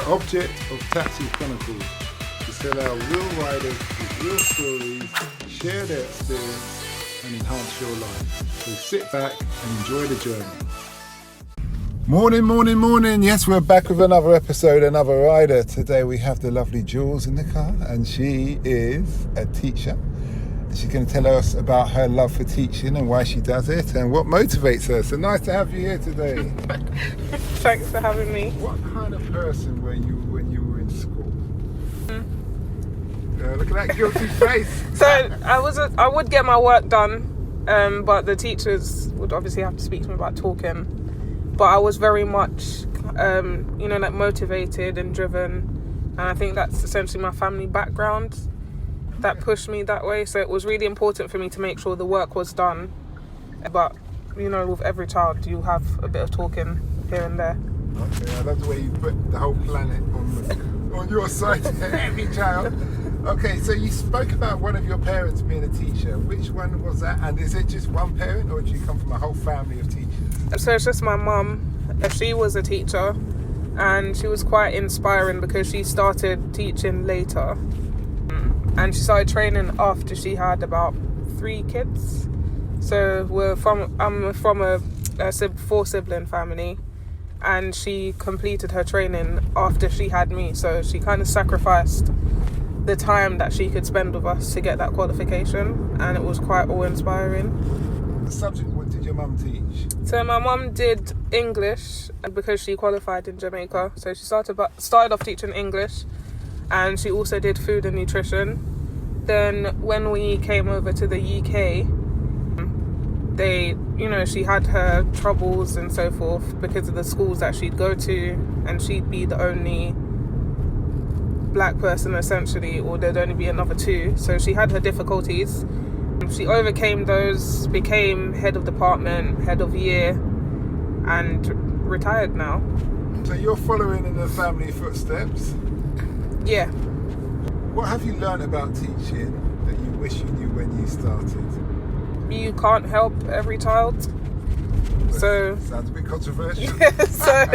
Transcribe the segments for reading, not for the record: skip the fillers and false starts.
object of Taxi Chronicles is to allow real riders with real stories share their experience and enhance your life. So sit back and enjoy the journey. Morning. Yes, we're back with another episode, another rider. Today we have the lovely Jules in the car, and she is a teacher. She's going to tell us about her love for teaching and why she does it and what motivates her. So nice to have you here today. Thanks for having me. What kind of person were you when you were in school? Look at that guilty face. So I would get my work done, but the teachers would obviously have to speak to me about talking. But I was very much, like motivated and driven, and I think that's essentially my family background that pushed me that way. So it was really important for me to make sure the work was done. But with every child, you have a bit of talking here and there. Okay, I love the way you put the whole planet on your side. Every child. Okay, so you spoke about one of your parents being a teacher. Which one was that? And is it just one parent, or do you come from a whole family of teachers? So it's just my mum. She was a teacher, and she was quite inspiring because she started teaching later, and she started training after she had about 3 kids. So I'm from a 4-sibling family, and she completed her training after she had me. So she kind of sacrificed the time that she could spend with us to get that qualification, and it was quite awe-inspiring. The subject, what did your mum teach? So my mum did English because she qualified in Jamaica. So she started off teaching English, and she also did food and nutrition. Then when we came over to the UK, she had her troubles and so forth because of the schools that she'd go to, and she'd be the only black person essentially, or there'd only be another 2. So she had her difficulties. She overcame those, became head of department, head of year, and retired now. So you're following in the family footsteps? Yeah. What have you learned about teaching that you wish you knew when you started? You can't help every child. So sounds a bit controversial. So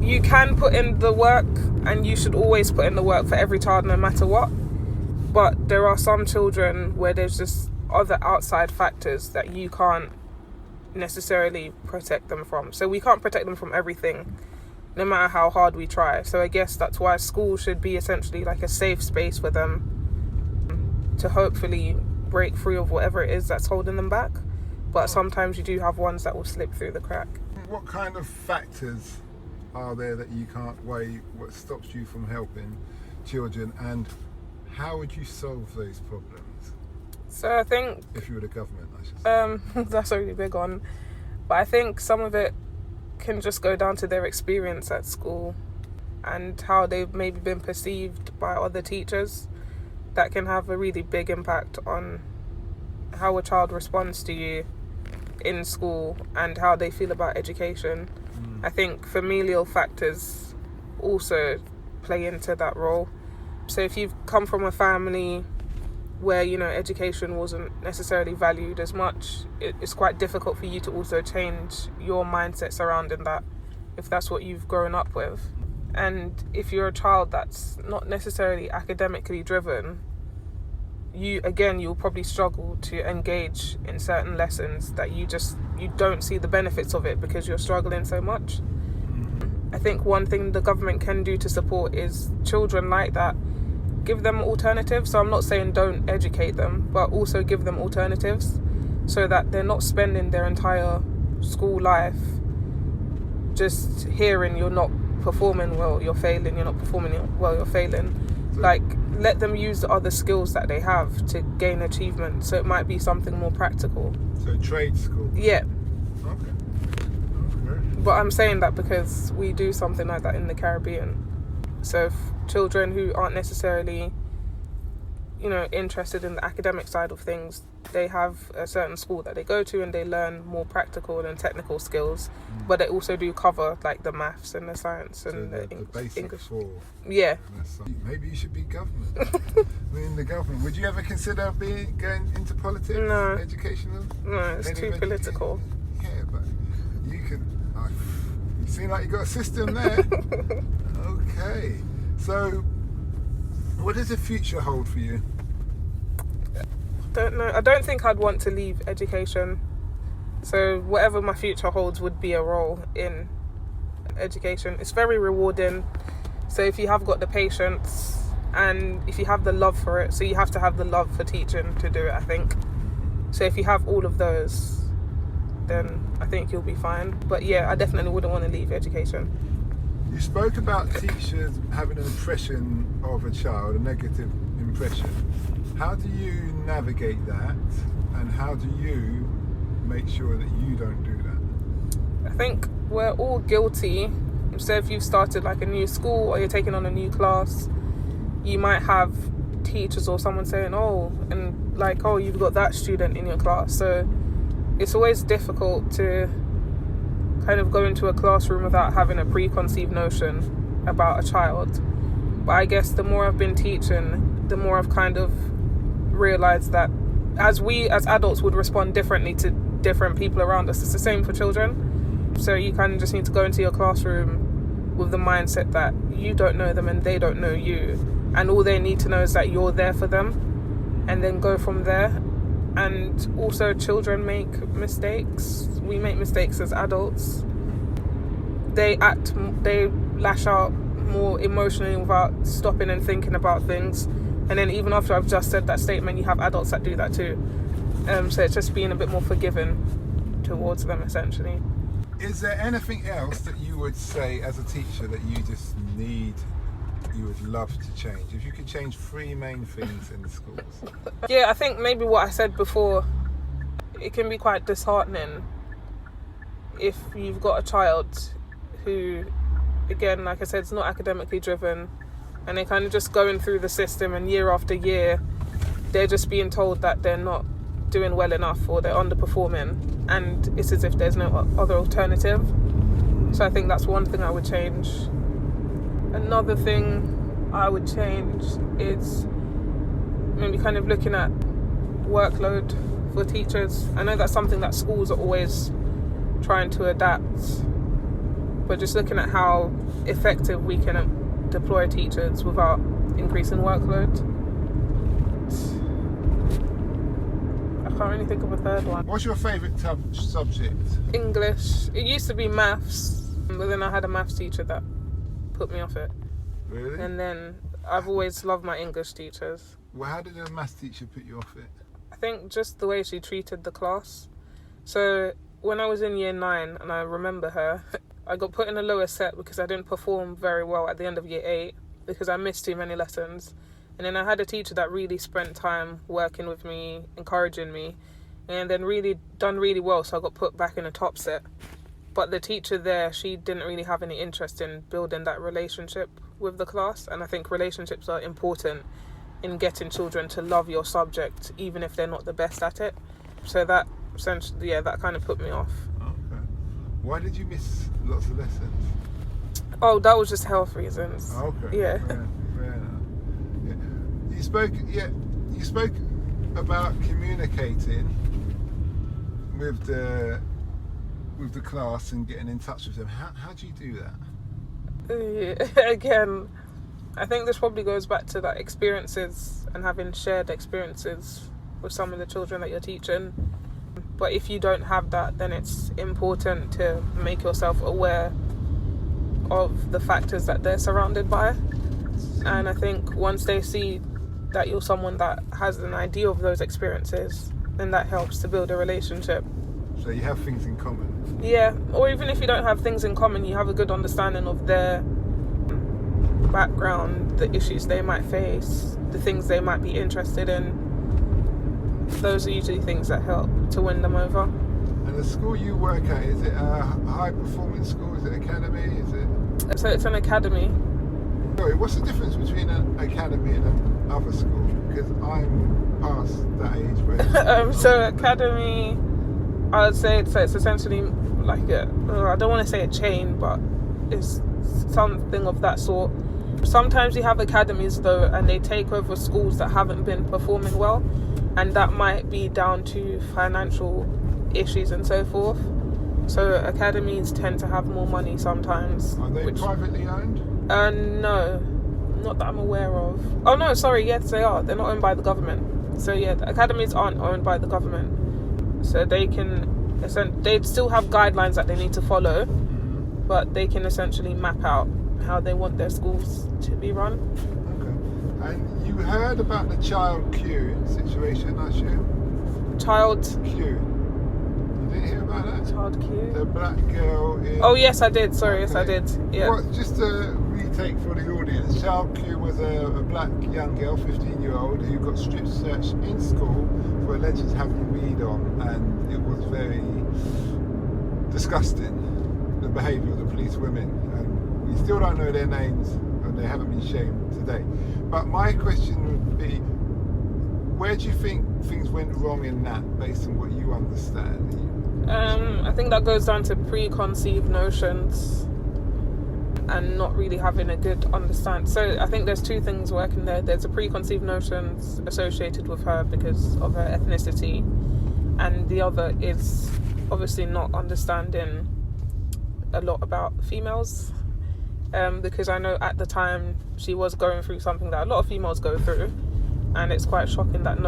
you can put in the work, and you should always put in the work for every child no matter what. But there are some children where there's just other outside factors that you can't necessarily protect them from. So we can't protect them from everything, no matter how hard we try. So I guess that's why school should be essentially like a safe space for them to hopefully break free of whatever it is that's holding them back. But sometimes you do have ones that will slip through the crack. What kind of factors are there that you can't weigh? What stops you from helping children, and how would you solve those problems? So I think, if you were the government, I should say. that's a really big one. But I think some of it can just go down to their experience at school and how they've maybe been perceived by other teachers. That can have a really big impact on how a child responds to you in school and how they feel about education. I think familial factors also play into that role. So if you've come from a family where education wasn't necessarily valued as much, it's quite difficult for you to also change your mindset surrounding that if that's what you've grown up with. And if you're a child that's not necessarily academically driven, you'll probably struggle to engage in certain lessons that you don't see the benefits of it because you're struggling so much. I think one thing the government can do to support is children like that. Give them alternatives. So I'm not saying don't educate them, but also give them alternatives so that they're not spending their entire school life just hearing you're not performing well, you're failing, you're not performing well, you're failing. Like, let them use the other skills that they have to gain achievement. So it might be something more practical. So trade school? Yeah. Okay. But I'm saying that because we do something like that in the Caribbean. So if children who aren't necessarily, interested in the academic side of things, they have a certain school that they go to and they learn more practical and technical skills, but they also do cover like the maths and the science and the basic English. Yeah. Maybe you should be government. In the government. Would you ever consider going into politics? No. Educational? No, it's too political. Yeah, but you can. Seems like you got a system there. Okay. So, what does the future hold for you? Don't know. I don't think I'd want to leave education. So whatever my future holds would be a role in education. It's very rewarding. So if you have got the patience and if you have the love for it, so you have to have the love for teaching to do it, I think. So if you have all of those, then I think you'll be fine. But yeah, I definitely wouldn't want to leave education. You spoke about teachers having an impression of a child, a negative impression. How do you navigate that, and how do you make sure that you don't do that? I think we're all guilty. So if you've started like a new school or you're taking on a new class, you might have teachers or someone saying, oh, and like, oh, you've got that student in your class. So it's always difficult to kind of go into a classroom without having a preconceived notion about a child. But I guess the more I've been teaching, the more I've kind of realized that as adults would respond differently to different people around us, it's the same for children. So you kind of just need to go into your classroom with the mindset that you don't know them and they don't know you, and all they need to know is that you're there for them, and then go from there. And also, children make mistakes. We make mistakes as adults. They lash out more emotionally without stopping and thinking about things. And then even after I've just said that statement, you have adults that do that too. So it's just being a bit more forgiving towards them, essentially. Is there anything else that you would say as a teacher that you would love to change? If you could change 3 main things in the schools. Yeah, I think maybe what I said before, it can be quite disheartening if you've got a child who, again, like I said, is not academically driven, and they're kind of just going through the system, and year after year they're just being told that they're not doing well enough or they're underperforming, and it's as if there's no other alternative. So I think that's one thing I would change. Another thing I would change is maybe kind of looking at workload for teachers. I know that's something that schools are always trying to adapt, but just looking at how effective we can deploy teachers without increasing workload. I can't really think of a third one. What's your favourite subject? English. It used to be maths, but then I had a maths teacher that put me off it. Really? And then I've always loved my English teachers. Well, how did a maths teacher put you off it? I think just the way she treated the class. So when I was in year 9, and I remember her, I got put in a lower set because I didn't perform very well at the end of year 8 because I missed too many lessons. And then I had a teacher that really spent time working with me, encouraging me, and then done really well, so I got put back in a top set. But the teacher there, she didn't really have any interest in building that relationship with the class, and I think relationships are important in getting children to love your subject, even if they're not the best at it. So that essentially, that kind of put me off. Okay. Why did you miss lots of lessons? Oh, that was just health reasons. Okay. Yeah. Fair enough. Yeah. You spoke about communicating with the class and getting in touch with them. How do you do that? Again, I think this probably goes back to that experiences and having shared experiences with some of the children that you're teaching. But if you don't have that, then it's important to make yourself aware of the factors that they're surrounded by. And I think once they see that you're someone that has an idea of those experiences, then that helps to build a relationship. So you have things in common? Yeah, or even if you don't have things in common, you have a good understanding of their background, the issues they might face, the things they might be interested in. Those are usually things that help to win them over. And the school you work at, is it a high-performing school? Is it academy? So it's an academy. Sorry, what's the difference between an academy and another school? Because I'm past that age range. So academy, I would say it's essentially like I don't want to say a chain, but it's something of that sort. Sometimes you have academies though, and they take over schools that haven't been performing well, and that might be down to financial issues and so forth. So academies tend to have more money sometimes. Are they privately owned? No, not that I'm aware of. Oh no, sorry, yes they are. They're not owned by the government. So yeah, the academies aren't owned by the government. So they'd still have guidelines that they need to follow, but they can essentially map out how they want their schools to be run. Okay. And you heard about the child Q situation, I assume? Child Q. You didn't hear about that? Child Q? The black girl in... Oh yes, I did. Sorry, yes I did. Yeah. Well, just a retake for the audience. Child Q was a black young girl, 15-year-old, who got strip searched in school for allegedly having weed on, and it was very disgusting, the behaviour of the police women. And we still don't know their names, and they haven't been shamed today. But my question would be, where do you think things went wrong in that, based on what you understand? I think that goes down to preconceived notions and not really having a good understanding. So I think there's two things working there. There's a preconceived notions associated with her because of her ethnicity, and the other is obviously not understanding a lot about females, because I know at the time she was going through something that a lot of females go through, and it's quite shocking that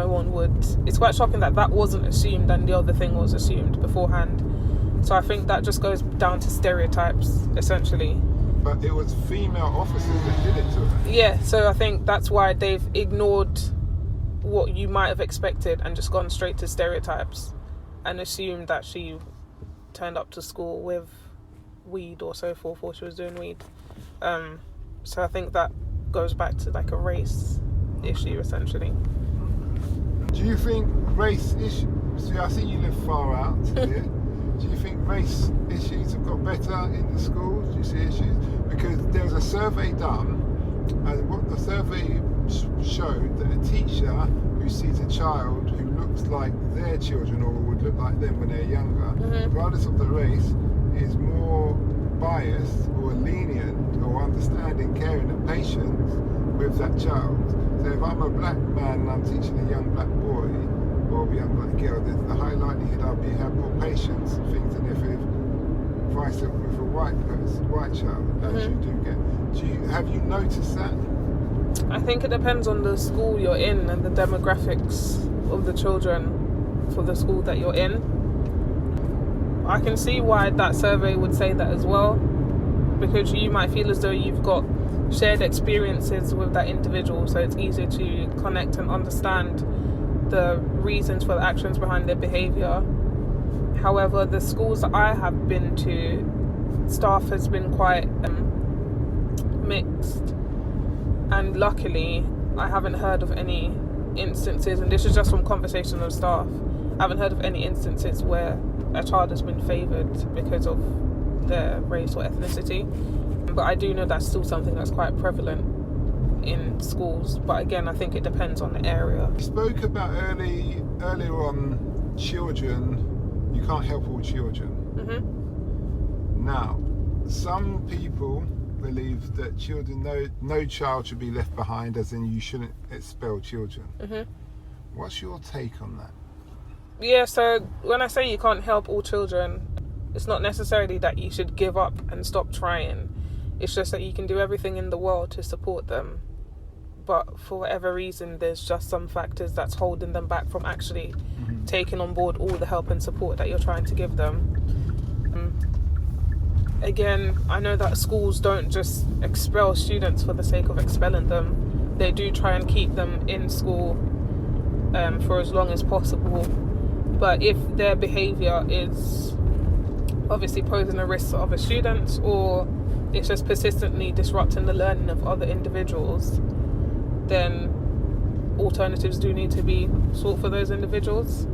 it's quite shocking that wasn't assumed and the other thing was assumed beforehand. So I think that just goes down to stereotypes, essentially. But it was female officers that did it to her. Yeah, so I think that's why they've ignored what you might have expected and just gone straight to stereotypes and assumed that she turned up to school with weed or so forth, or she was doing weed. So I think that goes back to like a race issue, essentially. Do you think race issues... See, I see you live far out here. Do you think race issues have got better in the schools? Do you see issues? Because there was a survey done, and what the survey showed that a teacher who sees a child who looks like their children or would look like them when they're younger, regardless of the race, is more biased or lenient or understanding, caring and patient with that child. So if I'm a black man and I'm teaching a young black boy or a young black girl, there's a high likelihood I'll have more patience and things than if vice with a white child, as you do get. Have you noticed that? I think it depends on the school you're in and the demographics of the children for the school that you're in. I can see why that survey would say that as well, because you might feel as though you've got shared experiences with that individual, so it's easier to connect and understand the reasons for the actions behind their behaviour. However, the schools that I have been to, staff has been quite mixed, and luckily I haven't heard of any instances, and this is just from conversation with staff, I haven't heard of any instances where a child has been favoured because of their race or ethnicity. But I do know that's still something that's quite prevalent in schools. But again, I think it depends on the area. You spoke about earlier on children. You can't help all children. Now, some people believe that no child should be left behind, as in you shouldn't expel children. What's your take on that? Yeah, so when I say you can't help all children, it's not necessarily that you should give up and stop trying. It's just that you can do everything in the world to support them, but for whatever reason there's just some factors that's holding them back from actually taking on board all the help and support that you're trying to give them. Again, I know that schools don't just expel students for the sake of expelling them. They do try and keep them in school for as long as possible, but if their behaviour is obviously posing a risk to other students, or it's just persistently disrupting the learning of other individuals, then alternatives do need to be sought for those individuals.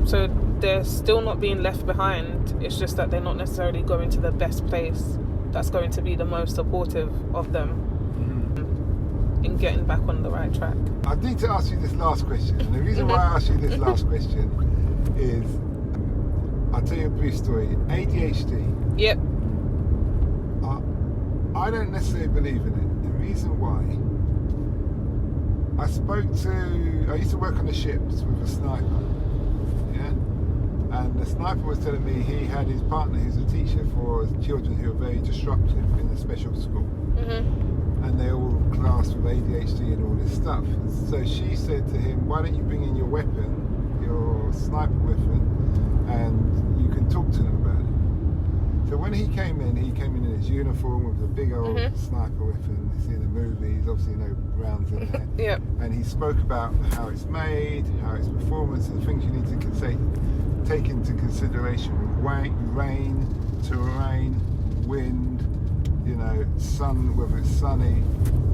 So they're still not being left behind, it's just that they're not necessarily going to the best place that's going to be the most supportive of them in getting back on the right track. I need to ask you this last question, and the reason why I asked you this last question is, I'll tell you a brief story. ADHD. Yep. I don't necessarily believe in it. The reason why, I used to work on the ships with a sniper, yeah? And the sniper was telling me he had his partner who's a teacher for children who are very disruptive in the special school. And they're all classed with ADHD and all this stuff. So she said to him, why don't you bring in your weapon, your sniper weapon, and you can talk to them about it. So when he came in in his uniform with a big old sniper weapon. You see in the movies, obviously no rounds in there. Yep. And he spoke about how it's made, how its performance, and things you need to take into consideration with rain, terrain, wind, you know, sun, whether it's sunny,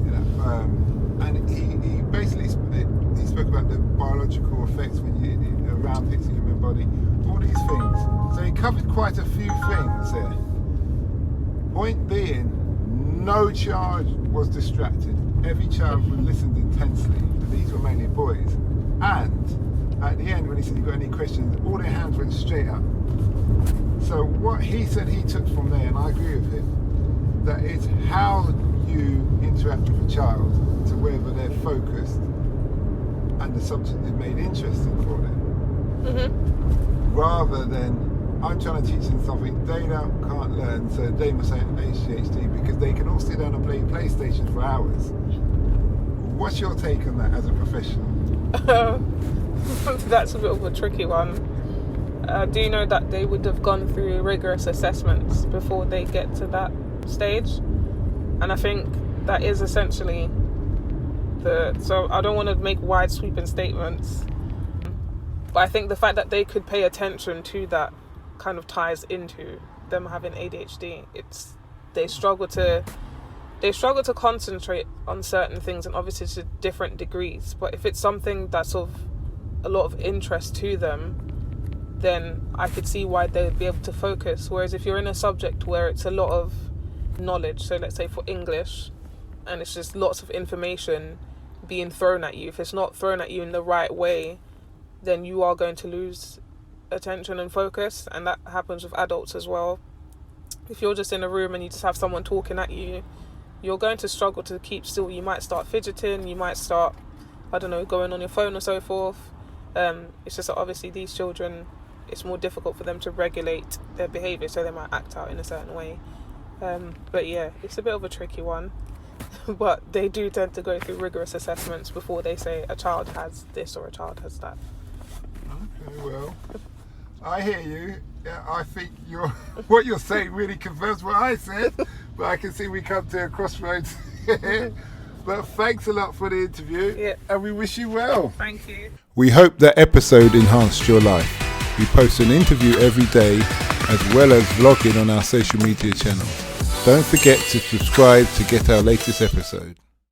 you know, and he basically he spoke about the biological effects when around hits the human body, all these things. So he covered quite a few things there. Point being, no child was distracted. Every child listened intensely. These were mainly boys. And at the end, when he said, you got any questions, all their hands went straight up. So what he said he took from there, and I agree with him, that is how you interact with a child to whether they're focused and the subject is made interesting for them. Rather than, I'm trying to teach them something they can't learn, so they must have ADHD, because they can all sit down and play PlayStation for hours. What's your take on that as a professional? That's a bit of a tricky one. Do you know that they would have gone through rigorous assessments before they get to that stage? And I think that is essentially so I don't want to make wide sweeping statements, but I think the fact that they could pay attention to that kind of ties into them having ADHD. They struggle to concentrate on certain things, and obviously to different degrees, but if it's something that's of a lot of interest to them, then I could see why they'd be able to focus. Whereas if you're in a subject where it's a lot of knowledge, so let's say for English, and it's just lots of information being thrown at you, if it's not thrown at you in the right way, then you are going to lose attention and focus. And that happens with adults as well. If you're just in a room and you just have someone talking at you, you're going to struggle to keep still. You might start fidgeting, you might start, I don't know, going on your phone or so forth. It's just that obviously these children, it's more difficult for them to regulate their behaviour, so they might act out in a certain way. But yeah, it's a bit of a tricky one. But they do tend to go through rigorous assessments before they say a child has this or a child has that. Okay, well, I hear you. Yeah, I think what you're saying really confirms what I said, but I can see we come to a crossroads. But thanks a lot for the interview, and we wish you well. Thank you. We hope that episode enhanced your life. We post an interview every day, as well as vlogging on our social media channels. Don't forget to subscribe to get our latest episode.